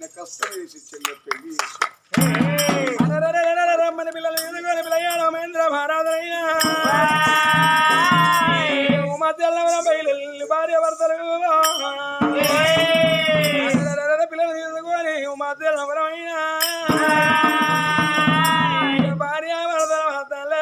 ఆయన కష్టం చేసి చెల్లె పెళ్లి చేసి రమ్మని పిల్లలు ఎదుగుని పిల్లయ్యాడు మహేంద్ర భారతయ్య మధ్యలో బయలు భార్య భర్తలు పిల్లలు తీసుకొని మధ్యలో భార్య భర్తల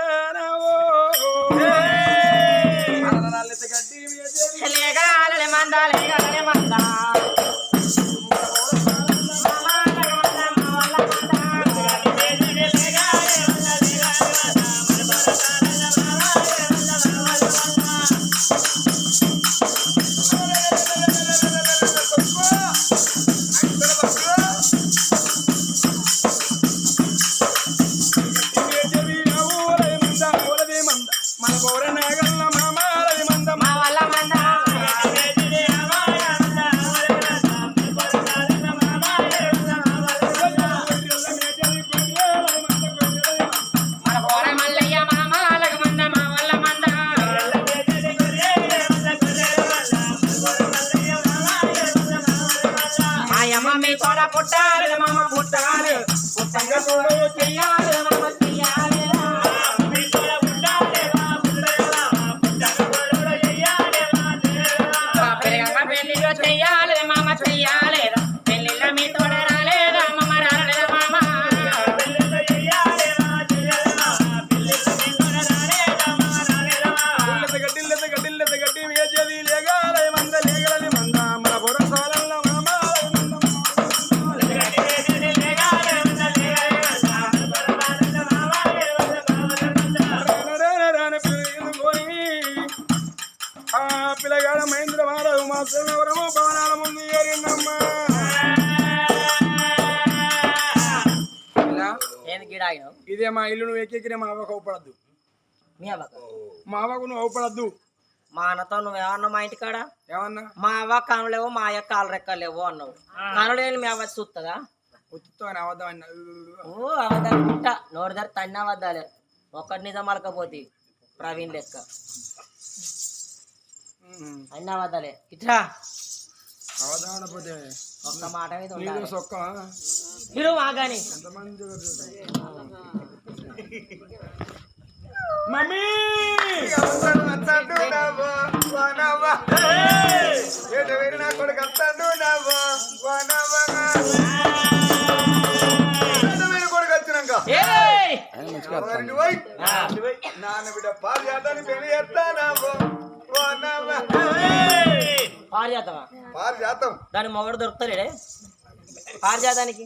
పుట్టాలి మామ పుట్టాలి పుట్టంగా చెయ్యాలి మామ చెయ్యాలి పెళ్లిలో చెయ్యాలి మామ చెయ్యాలి పెళ్లిలో మీ తోడ రాలేదా మామ రాలేదా మామ గడ్డి వేజది లేగాలి మంద లేగలని మంద మన బొరసాలలో పిల్లగాడ మహేంద్ర మహారాజు మా శివవరము భవనాల ముందు ఏరిందమ్మా ఇదే మా ఇల్లు నువ్వు ఎక్కెక్కిన మా అవ్వకు అవపడద్దు మా అవ్వకు నువ్వు అవపడద్దు మా అన్నతో నువ్వేమన్నా మా ఇంటికాడ ఏమన్నా మా అవ్వ కానులేవు మా అయ్య కాలు రెక్కలేవు అన్నావు కానులేని మీ అవ్వ చూస్తుందా ఉత్తుతో అవద్దామన్నా ఓ అవద్దాలు పుట్ట నోరు ధర తన్ని అవద్దాలే ఒక్కటి నిజం అలకపోతే ప్రవీణ్ లెక్క అన్న అవద్దాలే ఇట్లా అవదామనపోతే ఒక్క మాట మీద ఉండాలి సొక్క మీరు మాగాని ఎంతమంది మమ్మీ నా కొడుకు వస్తాడు కొడుకు వచ్చినాక నాన్న బిడ్డ పారిజాతాన్ని పెళ్లి చేస్తానావు పారిజాతమా పారిజాతం దాని మొగడు దొరుకుతాడే పారిజాతానికి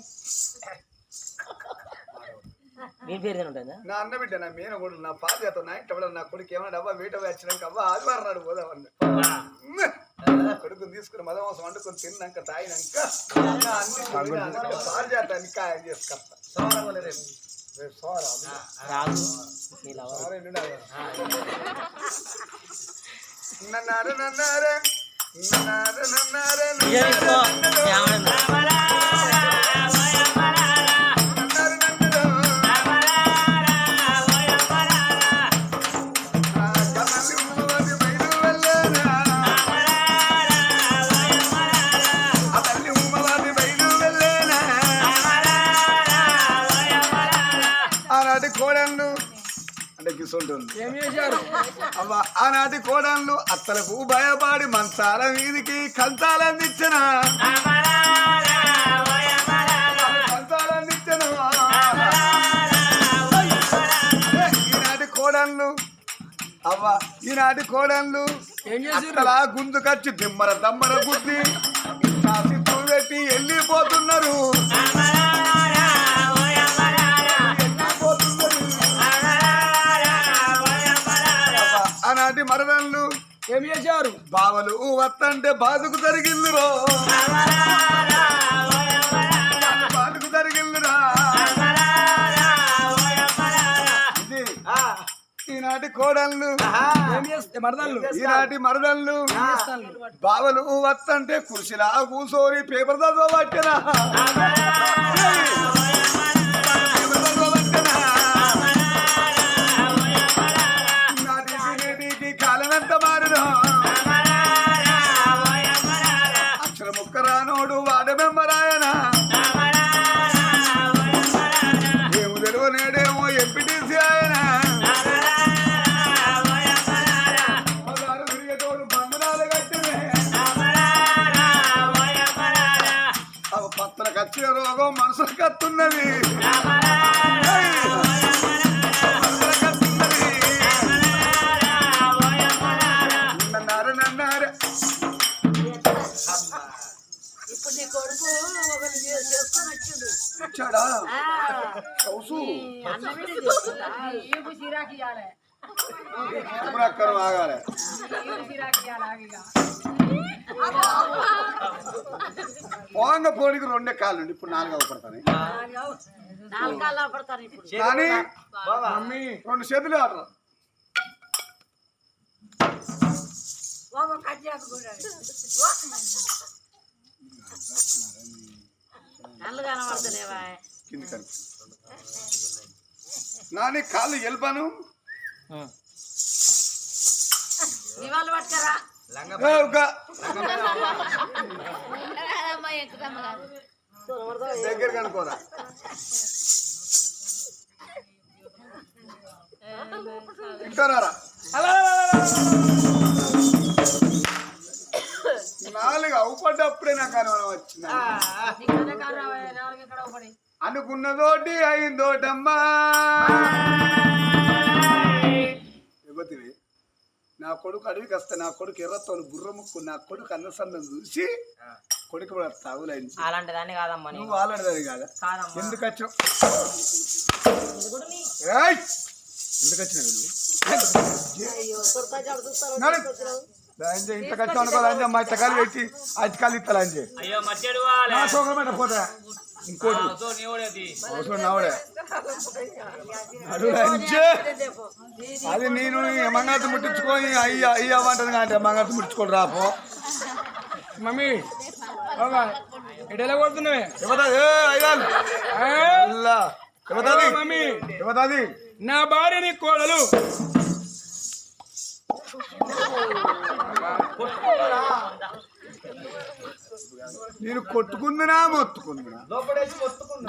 మీ పేరు ఉంటుందా నా అన్న బిడ్డ నా మేన కొడుకు నా పారిజాతం నా ఇంట్లో నా కొడుకు ఏమన్నా డబ్బా వీట వచ్చినాక అవ్వ ఆదివారం నాడు పోదామన్న కొడుకుని తీసుకుని మదమాసం వండుకొని తిన్నాక తాగినాక అన్ని పారిజాతాన్ని ఖాయం చేసుకొస్తా నన్నారే నన్నారే నన్నారే నన్నారే కోడళ్ళు అంటే గిసుంటుంది ఏం చేశారు అవ్వ ఆనాటి కోడళ్ళు అత్తలకు భయపడి మంచాల వీధికి కంచాలందించిన ఈనాటి కోడళ్ళు అవ్వ ఈనాటి కోడళ్ళు అత్తలా గుందుకొచ్చి దిమ్మర దమ్మర గుద్ది సిత్తు పెట్టి వెళ్ళిపోతున్నారు ఆనాటి మరదళ్ళు ఏం చేశారు బావలు వత్తంటే బాధకు జరిగిందిరో బాధకు జరిగిందిరా ఇది ఈనాటి కోడళ్ళు ఈనాటి మరదళ్ళు బావలు వత్తంటే కుర్చీలా కూసోరి పేపర్ చదవబట్టనా కాలమెంత మారును అక్షర ముక్కరానోడు వాడ మెంబరాయన కత్తున్నది ఇప్పుడు నీ కొడుకు ఒకటి చేసుకొని వచ్చిండు వచ్చాడా కౌసు అన్నమే చేసుకుంటా ఈపు సిరాకి ఇవ్వాలి అక్కరం ఆగాలి ఈపు సిరాకి ఇవ్వాలి ఆగిగా పోంగ పోనికి 2 కాళ్ళు ఉండి ఇప్పుడు 4 అవపడతాను నాలుగు కాళ్ళు పడతారు ఇప్పుడు కానీ మమ్మీ 2 చేతులు ఆడరు బాబా కజ్జాకు కూడా నల్లు కనబడతలేవా కింది కని నాని కాళ్ళు ఎల్పాను ఇవాళ పట్టుకరా దగ్గర కనుకోరా ఇంటారా 4 అవుపడ్డప్పుడే నాకు అనుమానం వచ్చింది అనుకున్నదోటి అయిందోటమ్మా యువతివి నా కొడుకు అడవికి వస్తే నా కొడుకు ఎర్రతోలు బుర్ర ముక్కు నా కొడుకు అన్నసందం చూసి కొడుకు కూడా తాగులైంది అలాంటి దాన్ని కాదమ్మా నువ్వు వాళ్ళని కాదా కాదమ్మా ఎందుకు వచ్చావు ఎందుకు వచ్చినావు ఇంత కష్టం అనుకోవాలి మా ఇట్టకాలు పెట్టి అట్టకాలు ఇస్తా లంజే అయ్యో మచ్చడు పోతా ఇంకోటి అవసరం నావుడే అది నేను మంగళతో ముట్టించుకొని అయ్యి అవ్వంటది అంటే మంగళతో ముట్టించుకొని రాపో మమ్మీ ఎడెలా కొడుతున్నావే మమ్మీ ఇవ్వదాది నా భార్య నీ కోడలు నేను కొట్టుకుందినా మొత్తుకుందినా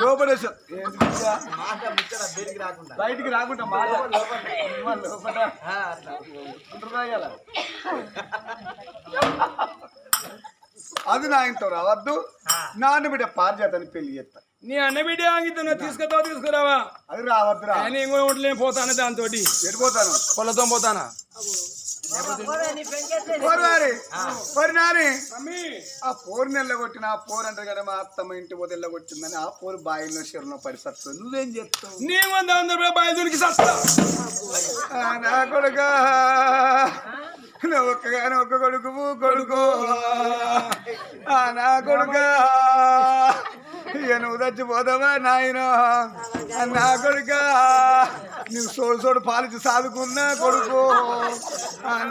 లోపడేసి బయటికి రాకుండా మాట అది నా ఇంత రావద్దు నాన్న బిడ్డ పారిజాతాన్ని పెళ్లి చేస్తా నీ అన్న బిడ్డ ఆగితే తీసుకురావా అది రావద్దురా నేను కూడా ఉండలేని పోతాను దాంతో ఎడిపోతాను పొలతో పోతానా ఆ పోరు నెల్లగొట్టిన ఆ పోరు అంటే కదా మా అత్తమ్మ ఇంటి పోతే ఎల్లగొట్టిందని ఆ పోరు బాయిలో చెరులో పడిసత్తు నువ్వేం చెప్తావు నీ 100 బాయి దొరికి సస్తా నా కొడుక నువ్వు ఒక్కగానే ఒక్క కొడుకు నా కొడుక ఇక నువ్వు చచ్చిపోతావా నాయన నా కొడుక నువ్వు సోడు పాలించి సాదుకున్నా కొడుకు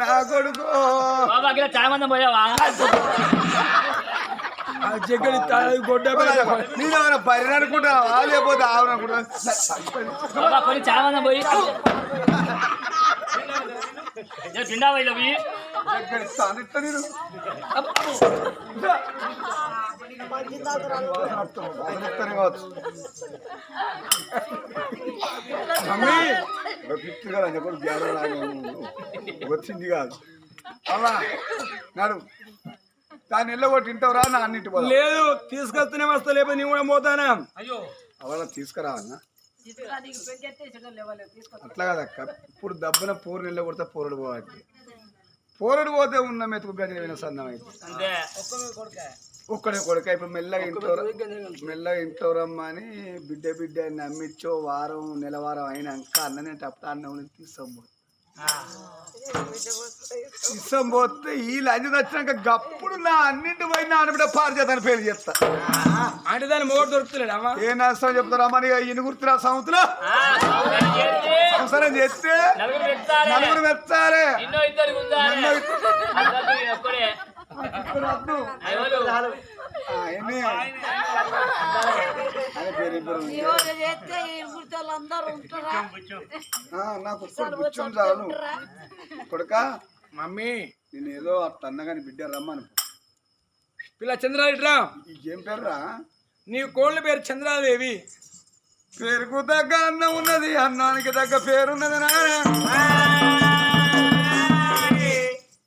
నా కొడుకు చాలా పోయావా గొడ్డ నేనేమైనా పరి అనుకుంటావా లేకపోతే ఆవును అనుకుంటా చాలా మంది పోయి పిండా పోయి నేను వచ్చింది కాదు అలా నాడు దాన్ని ఎల్లగొట్టి ఇంటవరా నా అన్నింటి లేదు తీసుకొస్తూనే వస్తా లేకపోతే నేను కూడా పోతానా అయ్యో అలా తీసుకురావన్నా అట్లా కదక్క ఇప్పుడు దబ్బున పూరు ఎల్లగొడితే పూరడు పోవాలి పూరడు పోతే ఉన్న మెతుకు గది విన సన్నం అయితే ఒక్కడే కొడుక ఇప్పుడు మెల్లగా ఇంటోరమ్మా అని బిడ్డ నమ్మిచ్చో వారం నెలవారం అయినాక అన్ననేటప్పుడు అన్నం తీసుకోబోదు పోతే ఈ లంచ్ వచ్చినాక గప్పుడు నా అన్నింటి పోయి నా ఆడబిడ్డ పారిజాతాన్ని పేరు చేస్తా అంటే దాన్ని మోడు దొరుకుతున్నాడు అమ్మా ఏ నష్టం చెప్తారమ్మా ఇన్ని గుర్తురా సంవత్సరం సంవత్సరం చేస్తే నలుగురు మెచ్చాలి నాకు చాలు కొడుక మమ్మీ నేను ఏదో అన్నగాని బిడ్డ రమ్మను పిల్ల చంద్రారెడ్డిరా ఏం పేరురా నీ కోళ్ళ పేరు చంద్రాదేవి పేరుకు తగ్గ అన్నం ఉన్నది అన్నానికి తగ్గ పేరున్నది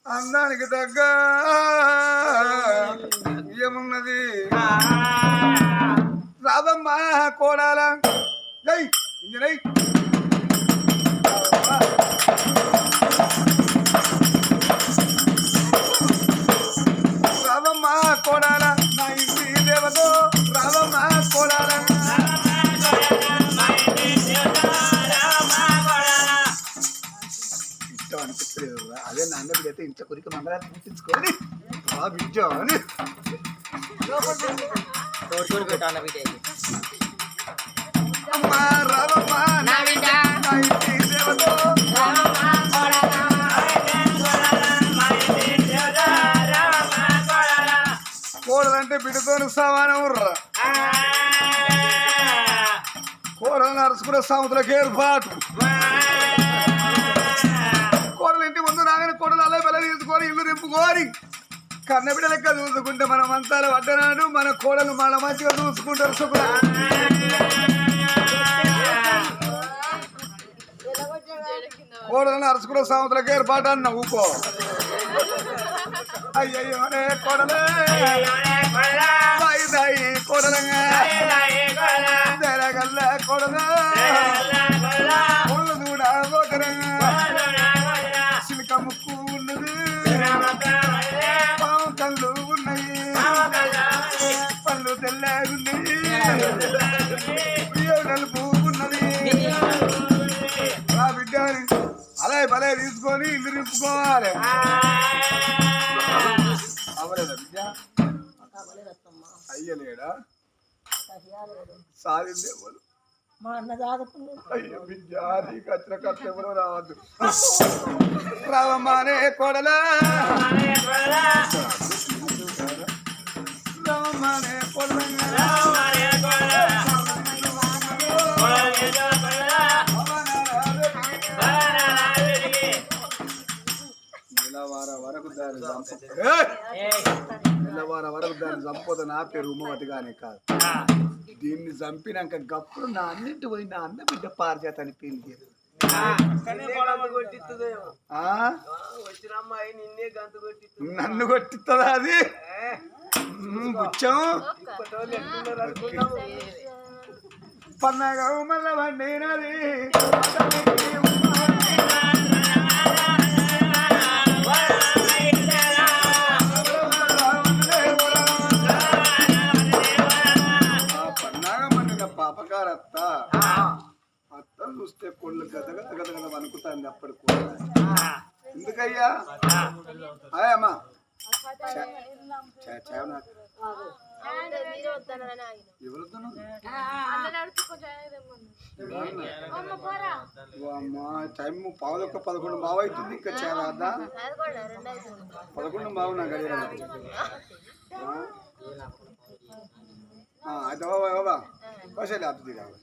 అందానికి తగ్గ ఏమున్నది రావమ్మా కోడాల జై ఇంజనై రావమ్మా కోడాల నా ఇంటి దేవతో రావమ్మా కోడాల ఇష్టం అనిపించలేదు అదే నాన్న బిడ్డ ఇంట్లో కొరికి మంగళాన్ని పుట్టించుకొని ఆ బిడ్డ అని అమ్మా రావమ్మా నా ఇంటి దేవతో కోడలంటే బిడ్డతో సమానం కోడలను అరుచుకునే సముద్రకి ఏర్పాటు కోడలు ఇంటి ముందు రాగానే కోడలు అలా బెల్ల తీసుకొని ఇల్లు నింపుకోరి కన్న బిడ్డ లెక్క చూసుకుంటే మన మంచాల పడ్డనాడు మన కోడలు మన మంచిగా చూసుకుంటారు శుభ్ర కోడలను అరుచుకునే సముద్రకి ఏర్పాటు అన్న ఊకో అయ్యయ్యో కోడలే కోడలంగా తెరగల్ల కొడగా కొళ్ళు కూడా పోతరంగా చిలుక ముక్కు ఉన్నది పాము కళ్ళు ఉన్నాయి పళ్ళు తెల్లగున్నాయి నలుపు ఉన్నది ఆ బిడ్డని అలా భలే తీసుకొని ఇల్లు నింపుకోవాలి అవలేదా బిడ్డ అయ్యలేడా సాధిందే మా అన్న దాదుకుంది అయ్యో బిడ్డ నీకు వచ్చిన కథ ఎవరో రావద్దు రావమ్మానే కోడలా రావమ్మానే నెలవార వరకు దాన్ని చంపోతే నా పేరు ఉమ్మవతిగానే కాదు దీన్ని చంపినాక గప్పుడు నా అన్నింటి పోయి నా అన్న బిడ్డ పారిచేతని పెళ్లి నన్ను కొట్టిస్తుందా అది గుచ్చం పన్నగా మళ్ళా వండినది పాపగారత్త అత్త చూస్తే కొళ్ళు గద గద గద గద వణుకుతాంది అప్పటి కూడా ఎందుకయ్యా అమ్మా టైం 11 బావు అవుతుంది ఇంకా చేరాదా 11 బావు నాకు అడిగా అయితే బాబా కౌశల్య అర్థం కావాలి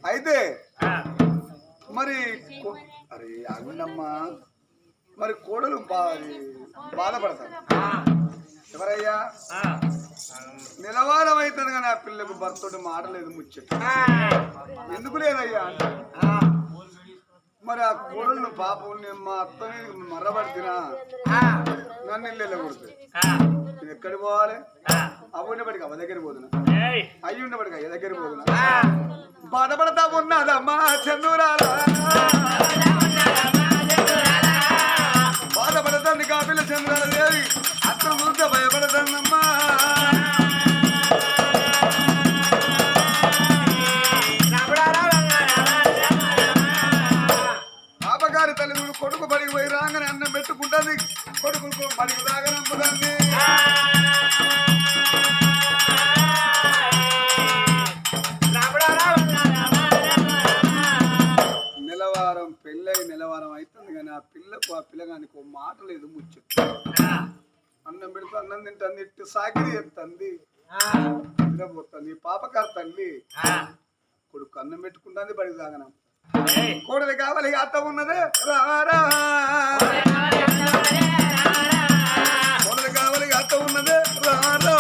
అయితే మరి అరే అగుండమ్మా మరి కోడలు బాధపడతారు ఎవరయ్యా నిలవారం అవుతుంది కానీ ఆ పిల్లకు భర్తోటి మాటలేదు ముచ్చట ఎందుకు లేదయ్యా మరి ఆ కోడలు పాపం మా అత్తని మర్రబడినా నన్ను ఇల్లు కొడుతుంది నేను ఎక్కడికి పోవాలి అవి ఉండబడికి అవ దగ్గర పోతున్నా అయ్యి ఉండబడికి అయ్య దగ్గర పోతున్నా బాధపడతా ఉన్నదమ్మా చందూరాల బాధపడతాండి కాపిల్ల చంద్రాల దేవి అత్త చూస్తే భయపడతానమ్మా పాపగారి తల్లిదండ్రులు కొడుకు బడికి పోయి రాగానే అన్నం పెట్టుకుంటుంది కొడుకు బడికి రాగానే అమ్ముదాన్ని నిలవారం అవుతుంది కానీ ఆ పిల్లగానికి ఒక మాట లేదు ముచ్చట అన్నం పెడితే అన్నం తింటుంది ఇట్టు సాకిరి ఎత్తుంది నిద్రపోతుంది పాపకార తల్లి కొడుకు అన్నం పెట్టుకుంటుంది బడికి సాగనం కోడలి కావాలి అత్త ఉన్నదే రారా కోడలి కావాలి అత్త ఉన్నదే రారా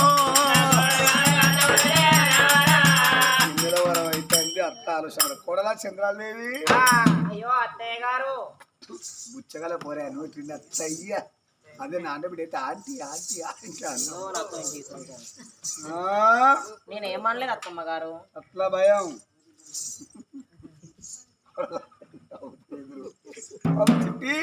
నిలవరం అయితే అత్త ఆలోచన కోడలా చంద్రాదేవి అయ్యో అత్తయ్య గారు బుచ్చగల పోరా నువ్వు తిన్న అత్తయ్య అదే నా అంటే బిడ్డ అయితే ఆంటీ ఆంటీ ఆంటీ అన్నా ఓ నాతో ఇంటికి తీసుకుంటాను. ఆ, నేను ఏమనలేదు అత్తమ్మ గారు. అట్లా భయం చిట్టి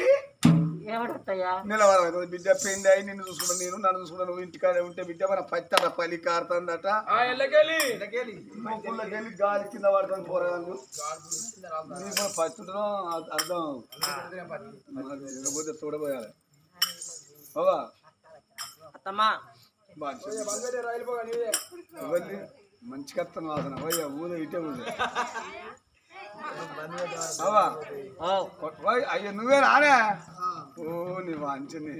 ఏమంటయ్యా? నిలబడదు బిడ్డ పెండి అయి నిన్ను చూసుకుంటాను నేను నన్ను చూసుకుంటాను నువ్వు ఇంటికాడ ఉంటే బిడ్డ మన పచ్చట పల్లి కారుతుందట మొక్కులకెళ్ళి గాలి కింద పడుతుంది పోరాళ్ళు నీకు పచ్చుంటాం అర్థం లేకపోతే చూడబోయాలి బాబా అత్తమ్మ మంచిగా వస్తాను వాసన పోయా ఊద ఇటే ఊద బాబా ఓ అయ్యో నువ్వే రానే ఓ నీ వాంచని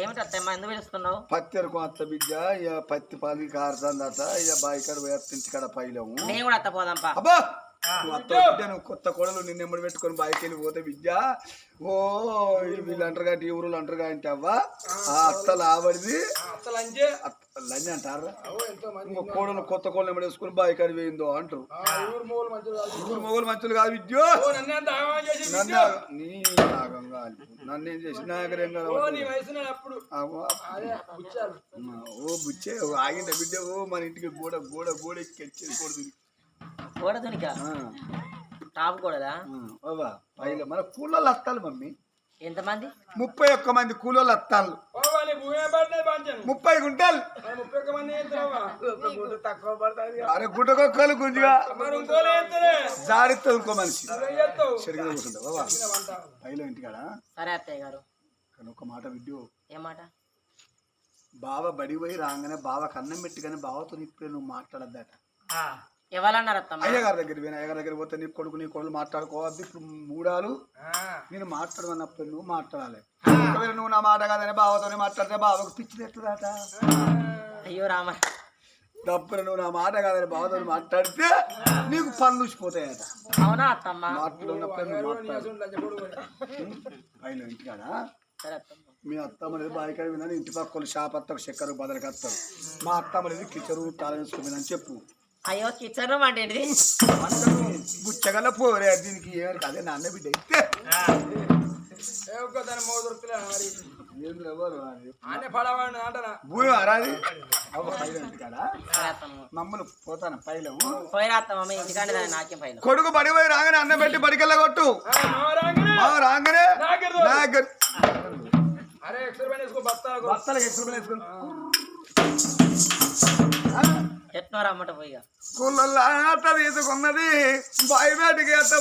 ఏమిటి అత్తమ్మ ఎందుకు పిలుస్తున్నావు? పత్తి ఎరుకు అత్త బిడ్డ ఇక పత్తి పాలకి కారుతుందట ఇక బాయికాడ పోయి ఇంటికాడ పైలేము నేను కూడా అత్త పోదాంపా. అబ్బా నువ్వు అత్త బిడ్డ నువ్వు కొత్త కోడలు నిన్ను ఎమ్మడి పెట్టుకొని బాయికి వెళ్ళి పోతే బిడ్డ ఓ వీళ్ళు అంటారుగా ఈ ఊరులు అంటారుగా అంటే అవ్వా ఆ అత్త లాబడిది లంజ అంటారా ఇంకో కోడలు కొత్త కోడలు ఎమ్మడి వేసుకొని బాయికాడ పోయిందో అంటారు. ఊరు మొగలు మంచులు కాదు విద్యో నన్ను నీ నాగం కాదు నన్నేం చేసి నాగరేం కాదు ఓ బుచ్చే ఆగింట బిడ్డ ఓ మన ఇంటికి గోడ గోడ గోడ ఎక్కి కొడుతుంది గోడ దునిక టాప్ గోడదా? బాబా పైలో మన కూలోళ్ళు వస్తాలు మమ్మీ ఎంతమంది? 31 మంది కూలోళ్ళు వస్తాలు 30 గుంటలు అరే గుట్టకొక్కలు గుంజిగా జాడిస్తుంది ఇంకో మనిషి సరిగ్గా కూర్చుంటా బాబా పైలో ఇంటికాడ. సరే అత్తయ్య గారు. కానీ ఒక మాట విడ్డు ఏమాట? బావ బడి పోయి రాగానే బావ కన్నం పెట్టుగానే బావతో ఇప్పుడే నువ్వు మాట్లాడద్దట. ఎవరన్నారు అత్తమ్మ? అయ్యగారి దగ్గర పోయినా అయ్యగారి దగ్గర పోతే నీ కొడుకు నీ కొడుకు మాట్లాడుకోవద్దు ఇప్పుడు మూడాలు నేను మాట్లాడమన్నప్పుడు నువ్వు మాట్లాడాలి. ఒకవేళ నువ్వు నా మాట కాదని బావతోనే మాట్లాడితే బావకు పిచ్చి తెస్తుందట. అయ్యో రామ డబ్బులు నువ్వు నా మాట కాదని బావతో మాట్లాడితే నీకు పనులు ఊసిపోతాయట. అవునా అత్తమ్మ? మాట్లాడినప్పుడు నువ్వు మాట్లాడు పైన ఇంటికాడ. సరే అత్తమ్మ. మీ అత్తమ్మ అనేది బాయికాడ విన్నాను ఇంటి పక్కలు షాపత్తకు చక్కెర బదలకి వస్తారు. మా అత్తమ్మ అనేది కిచెరు తాళం వేసుకుని చెప్పు. అయ్యో కిచెన్ రూమ్ అంటే ఏంటిది? బుచ్చగల పోరే దీనికి ఏమని అదే నాన్న బిడ్డ అయితే భూమి అరాది మమ్మల్ని పోతాను పైలము పోయిరా అత్తమ్మ ఇంటికాడ నాకేం పైన. కొడుకు బడి పోయి రాగానే అన్నం పెట్టి బడికెళ్ళ కొట్టు రాగానే బత్తలకు ఎక్స్ట్రా వేసుకుని ఎట్నో రమ్మట పోయిగా స్కూళ్ళల్లో అత్త తీసుకున్నది బాయి బయటికి అత్త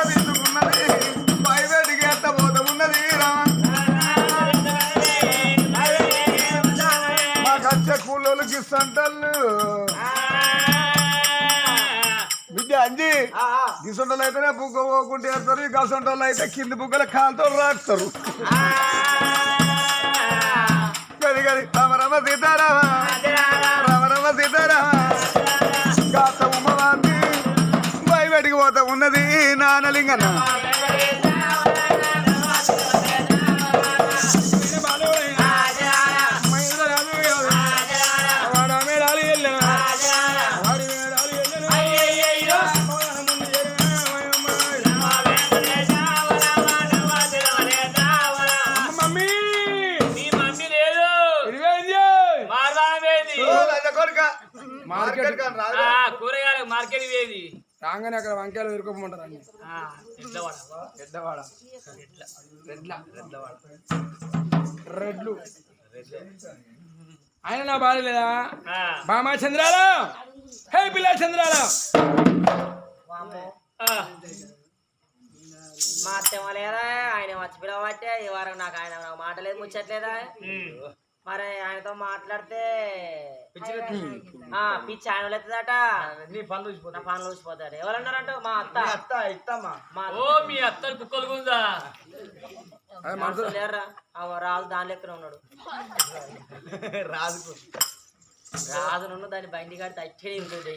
తీసుకున్నది బాయి బయటికి అత్త పోత ఉన్నది మాకు వచ్చే కూలోళ్ళకి ఇస్తుంటారు బిడ్డ అంజి గిసొంటలు అయితేనే బుగ్గ పోకుంటే వేస్తారు ఈ గసొంటోళ్ళు అయితే కింది బుగ్గల కాలుతో రాస్తారు. గది గది రమ రమ సీతారామ రమ రమ సీతారామ గాత ఉమ్మవాంతి బయటికి పోతా ఉన్నది నానలింగన్న. కూరగాయలు మార్కెట్ వేది రాగానే అక్కడ వంకాయలు ఎరుకోమంటారు అన్ని రెడ్లు ఆయన నా బాధ లేదా బామా చంద్రాల హే పిల్ల చంద్రాల మా అత్తమ్మ లేదా ఆయన వచ్చి పిలవబట్టే ఈ వారం నాకు ఆయన నాకు మాట లేదు ముచ్చట్లేదా? మరి ఆయనతో మాట్లాడితే పిచ్చి ఆయన ఎత్తుదట నా పనులు ఊసిపోతాడు. ఎవరన్నారంట? మా అత్త మీ అత్త కుక్కలు గుందా మనుషులు లేరా? రాజు దాని లెక్కన ఉన్నాడు. రాజు నుండి దాన్ని బండి కాడితే అట్టే ఉంటుంది.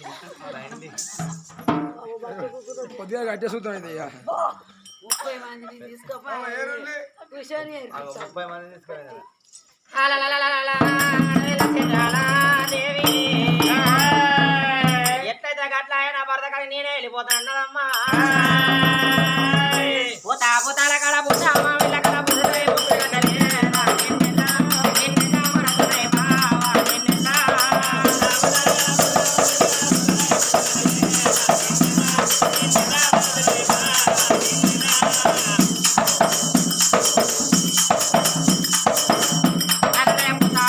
కొద్దిగా కట్టేసుకుంటాం ఇది 30 మందిని తీసుకుపోయి కూర్చొని ఎట్లయితే అట్లా ఆయన భర్త నేనే వెళ్ళిపోతానమ్మా పోతా పోతాల కడ పోతా మా వీళ్ళ కడ పోతే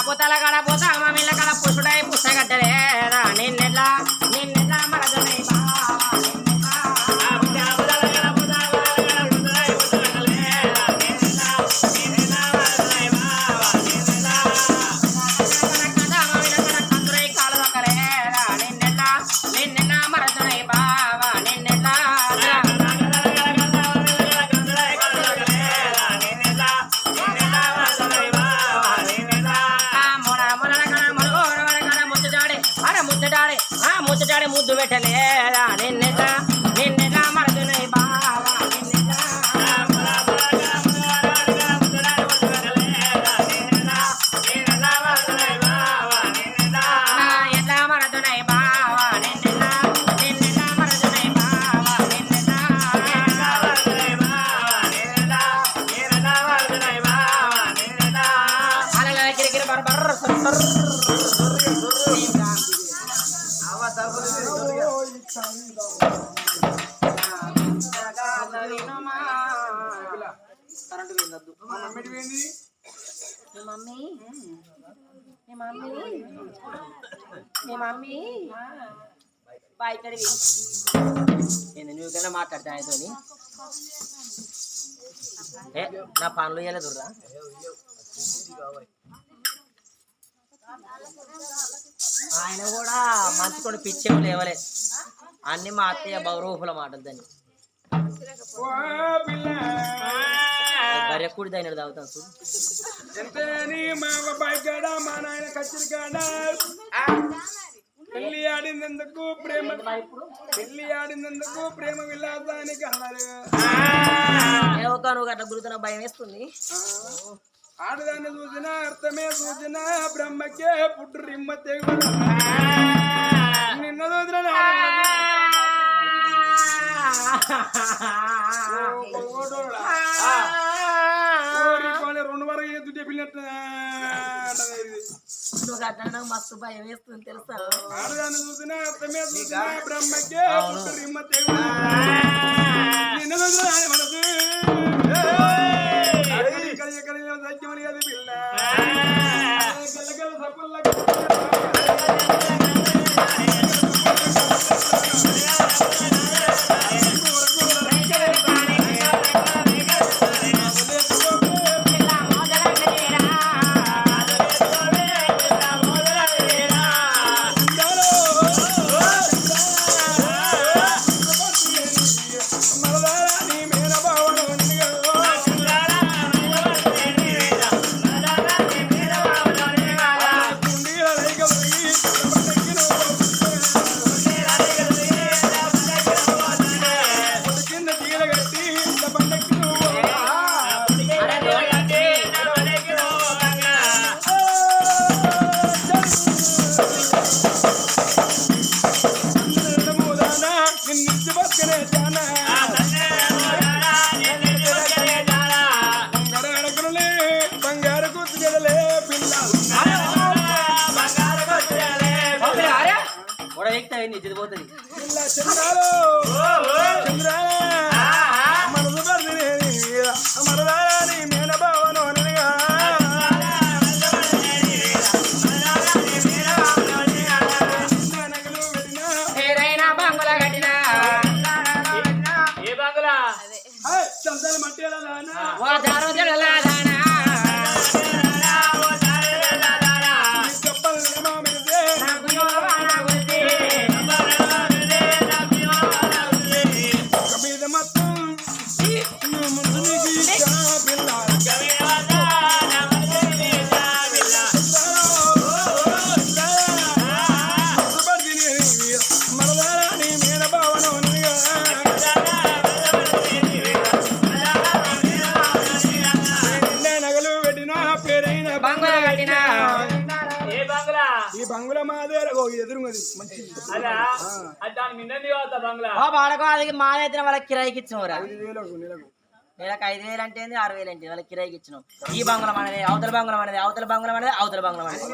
పోతాల కడ పోతా మా వీళ్ళ కడ పుసుడై పుస్తగట్టలే నిన్నెట్లా నిన్నెట్లా మరదనే ముచ్చటాడే ముద్దు పెట్టలేదా నిన్నెట్లా నిన్నెట్లా మరదునై బావా ఎట్లా మరదునై బావా నిన్నెట్లా నిన్నెట్లా మరదునై బావా నిన్నెట్లా అలా కిరికిరి బర్బర్ మీ మమ్మీ బాయ్కడివి నేను నువ్వుకన్నా మాట్లాడతా ఆయనతోని నా పనులు ఇవ్వలేదురా ఆయన కూడా మంచి కొన్ని పిచ్చేం లేవలే అన్ని మా అత్తయ్య బౌరూపుల మాటలు దాన్ని బర్రెక్కుడి దాని తాగుతాను చూడు మా నాయన కచ్చిరికాడ పెళ్లి ఆడినందుకు ప్రేమ విలాసానికి అన్నారు నువ్వు అట్లా గురుతున్న భయం వేస్తుంది ఆడదాన్ని చూసినా అర్థమే చూసినా బ్రహ్మకే పుట్టు రిమ్మ తెగు నిన్న చూసిన రెండు వరకు ఎద్దు చెప్పినట్టు మస్తు భయం వేస్తుంది తెలుసా ఆడదాన్ని చూసినా అర్థమే చూసినా బ్రహ్మకే పుట్టు రిమ్మ తెగు నిన్న చూసిన మనసు సత్యమని అది పిల్ల సప్పుల్లా పోతుంది ఎదురుంగది మంచి అదా అది దాని మిన్నది అవుతా బంగ్లా వాడకో అది మాదైతే వాళ్ళకి కిరాయికి ఇచ్చినవరా 5,000 నెలకు నెలకు 5,000 అంటే 6,000 అంటే వాళ్ళకి కిరాయికి ఇచ్చినాం. ఈ బంగ్లం అనేది అవతల బంగ్లం అనేది అవతల బంగ్లం అనేది అవతల బంగ్లం అనేది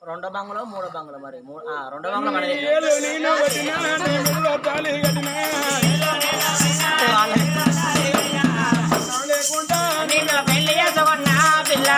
రెండో బంగ్లో మూడో బంగ్లో మరి రెండో బంగ్లం అనేది పెళ్లి చేసుకున్నా పిల్ల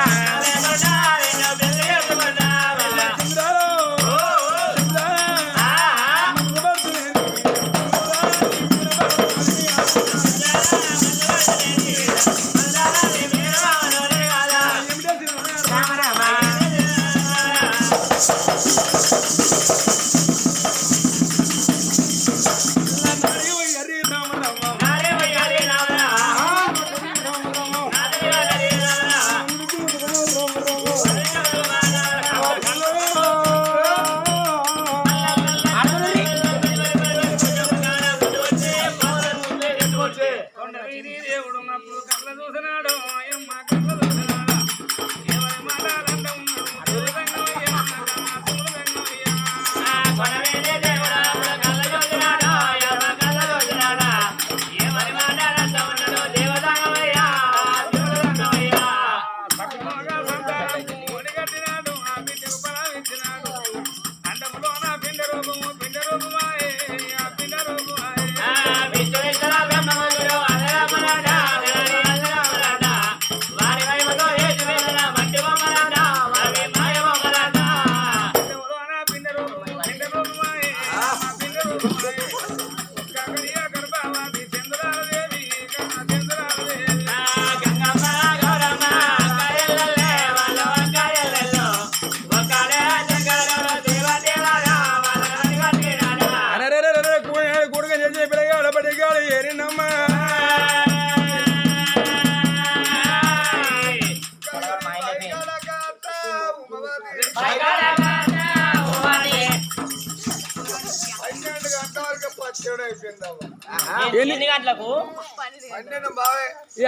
ఎన్ని గంటలకు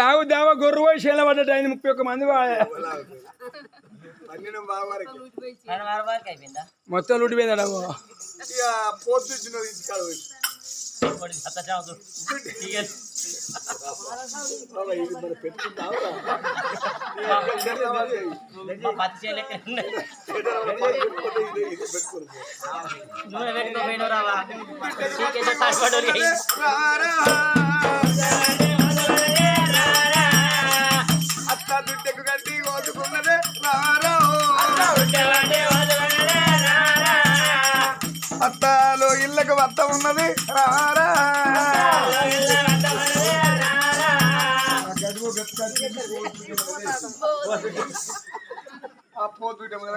ఆవు దావా గొర్రె పోయి చేల పడ్డట్టు అయింది 31 మంది అయిపోయిందా మొత్తం లూటిపోయిందా పత్తి చేయలేకపోయినా రావా అత్త దుడ్డకు కట్టి కోసుకున్నదే అత్తలో ఇళ్ళకు వత్త ఉన్నది రారా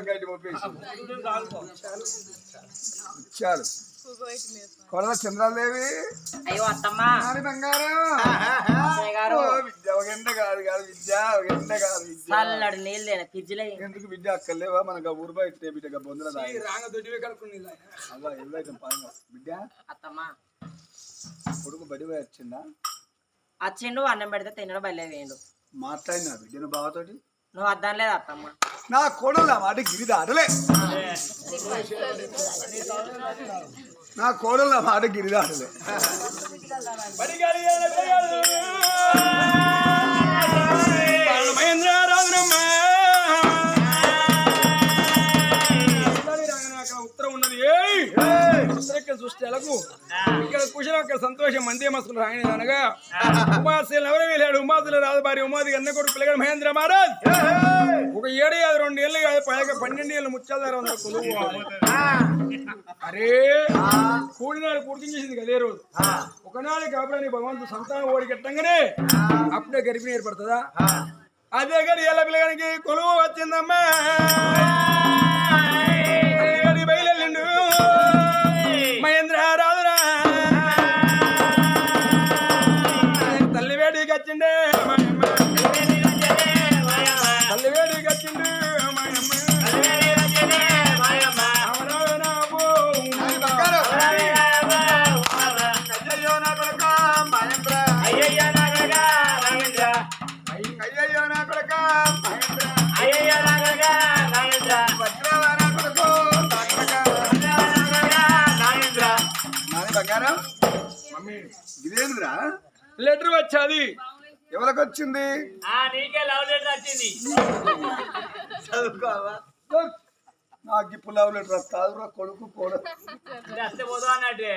గడ్డి చాలు కొడవ చంద్రాదేవి అయ్యో అత్తమ్మా బంగారం విద్య ఒక ఎండ కాదు విద్య ఒక ఎండ కాదు చల్లడు నీళ్ళు ఫ్రిడ్జ్లో ఎందుకు విద్య అక్కర్లేవా మనకు ఊరు బయట బిడ్డ బొందుల బిడ్డ అత్తమ్మా కొడుకు బడి పోయి వచ్చిందా వచ్చిండు అన్నం పెడితే తినడం బయలు వేయండు మాట్లాడినా బిడ్డను బావతోటి నువ్వు వద్దాం లేదు అత్తమ్మ నా కొడుకు మాట గిరి దాటలే నా కోడలు నా మాట గిరి దాటలే ఉత్తరం ఉన్నది సృష్టిలకు ఇక్కడ కుశల సంతోషం మందే మస్తులు ఆయన అనగా ఉమాశలు ఎవరు వెళ్ళాడు ఉమాసులు రాదు భార్య ఉమాది అన్న కొడుకు పిల్లగాడు మహేంద్ర మహారాజ్ ఒక 7 కాదు 2 ఏళ్ళు కాదు పైగా 12 ఏళ్ళు ముచ్చాదారు కొలువు అరే కూడినాడు పూర్తించేసింది కదే రోజు ఒకనాడు కాబట్టి భగవంతుడు సంతానం ఓడికెట్టంగానే అప్పుడే గర్భిణి ఏర్పడుతుందా అదే గడి ఎలా పిల్లగానికి కొలువు వచ్చిందమ్మా బయలుండు మహేంద్ర రాదురా తల్లి వేడికి వచ్చిండే తల్లి వేడికి వచ్చిండు అయ్యయ్యో నా కొడుక బంగారం ఇదేంద్రా లెటర్ వచ్చాది. ఎవరికి వచ్చింది? నీకే లవ్ లెటర్ వచ్చింది. చదువుకోవా నాకు ఇప్పుడు లవ్ లెటర్ కాదురా కొడుకు కూడా వస్తే పోదు అన్నట్టే.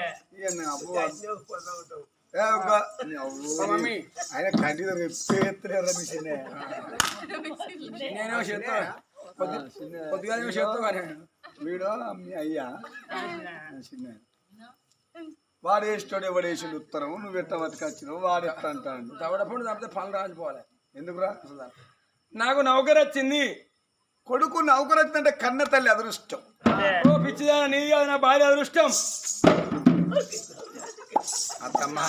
ఆయన కంటి ఎత్తులేరా మిషన్ నేనేమో చేస్తా కొద్దిగా చేస్తా కానీ వీడు మీ అయ్యా చిన్న వాడు వేస్తాడు ఎవడు వేసిండు ఉత్తరం నువ్వు ఎట్ట బతికొచ్చినావు వాడు ఎట్ట అంటాడు దవడప్పుడు తప్పితే పనులు రాసిపోవాలి. ఎందుకురా? నాకు నౌకరు వచ్చింది. కొడుకు నౌకరు వచ్చిందంటే కన్న తల్లి అదృష్టం. ఓ పిచ్చిదాన నీ కాదు నా భార్య అదృష్టం. అత్తమ్మా